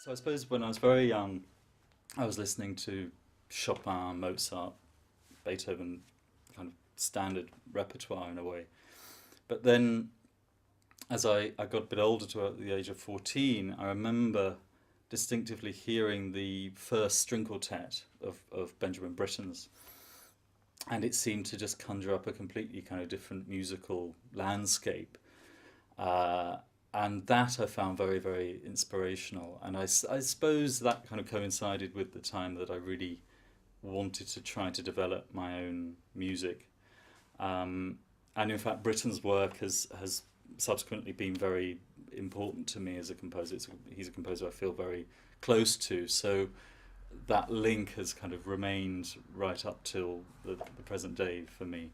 So I suppose when I was very young, I was listening to Chopin, Mozart, Beethoven, kind of standard repertoire in a way. But then as I got a bit older, to the age of 14, I remember distinctively hearing the first string quartet of Benjamin Britten's. And it seemed to just conjure up a completely kind of different musical landscape. And that I found very, very inspirational. And I suppose that kind of coincided with the time that I really wanted to try to develop my own music. And in fact, Britten's work has subsequently been very important to me as a composer. He's a composer I feel very close to. So that link has kind of remained right up till the present day for me.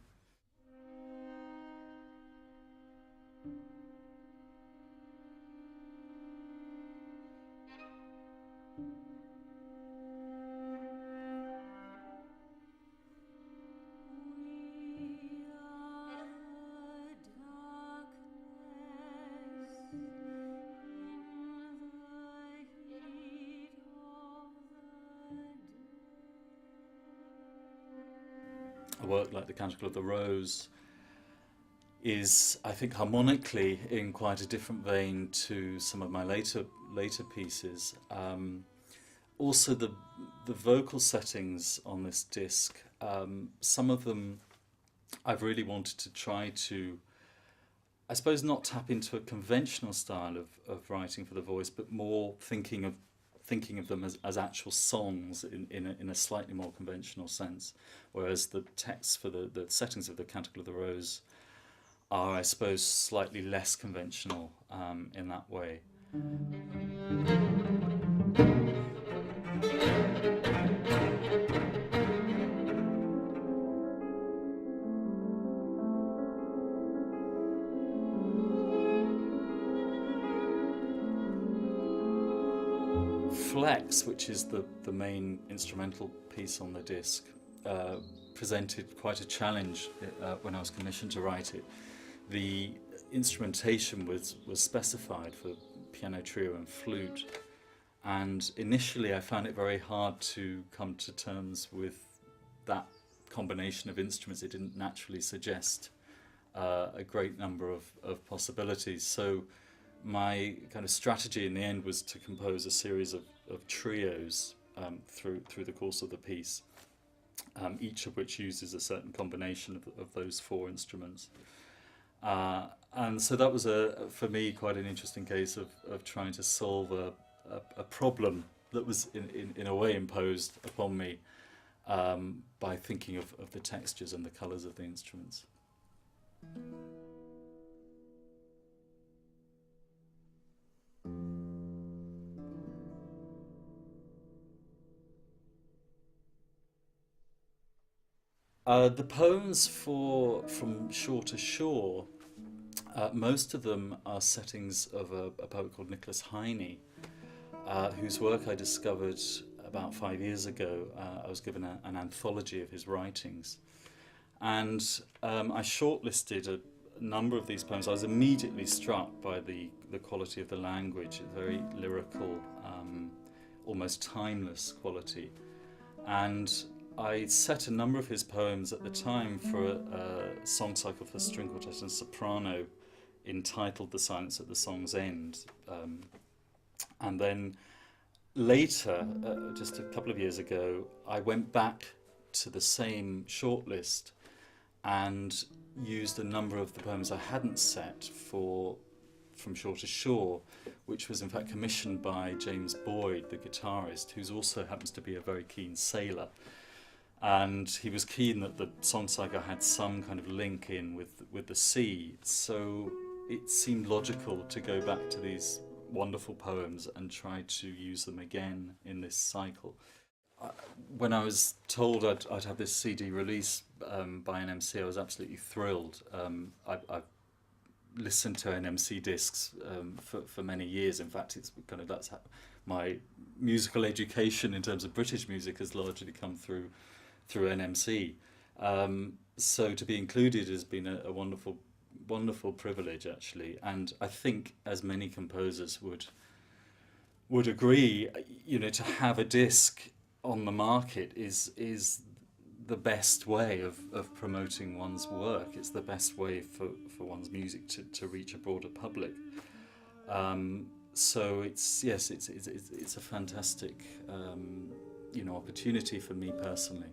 A work like the Canticle of the Rose is, I think, harmonically in quite a different vein to some of my later pieces. Also, the vocal settings on this disc, some of them I've really wanted to try to, I suppose, not tap into a conventional style of writing for the voice, but more thinking of them as actual songs in a slightly more conventional sense, whereas the texts for the settings of the Canticle of the Rose are, I suppose, slightly less conventional in that way. Flex, which is the main instrumental piece on the disc, presented quite a challenge when I was commissioned to write it. The instrumentation was specified for piano trio and flute, and initially I found it very hard to come to terms with that combination of instruments. It didn't naturally suggest a great number of possibilities. So my kind of strategy in the end was to compose a series of trios through the course of the piece, each of which uses a certain combination of those four instruments. And so that was, for me, quite an interesting case of trying to solve a problem that was in a way imposed upon me by thinking of the textures and the colours of the instruments. The poems from Shore to Shore, most of them are settings of a poet called Nicholas Heine, whose work I discovered about 5 years ago. I was given an anthology of his writings, and I shortlisted a number of these poems. I was immediately struck by the quality of the language, a very lyrical, almost timeless quality, and I set a number of his poems at the time for a song cycle for string quartet and soprano entitled The Silence at the Song's End. And then later, just a couple of years ago, I went back to the same shortlist and used a number of the poems I hadn't set for From Shore to Shore, which was in fact commissioned by James Boyd, the guitarist, who also happens to be a very keen sailor. And he was keen that the song cycle had some kind of link in with the sea, so it seemed logical to go back to these wonderful poems and try to use them again in this cycle. When I was told I'd have this CD release by NMC, I was absolutely thrilled. I've listened to NMC discs for many years. In fact, it's kind of that's how my musical education in terms of British music has largely come through NMC. So to be included has been a wonderful privilege, actually, and I think, as many composers would agree, to have a disc on the market is the best way of promoting one's work. It's the best way for one's music to reach a broader public. So it's a fantastic opportunity for me personally.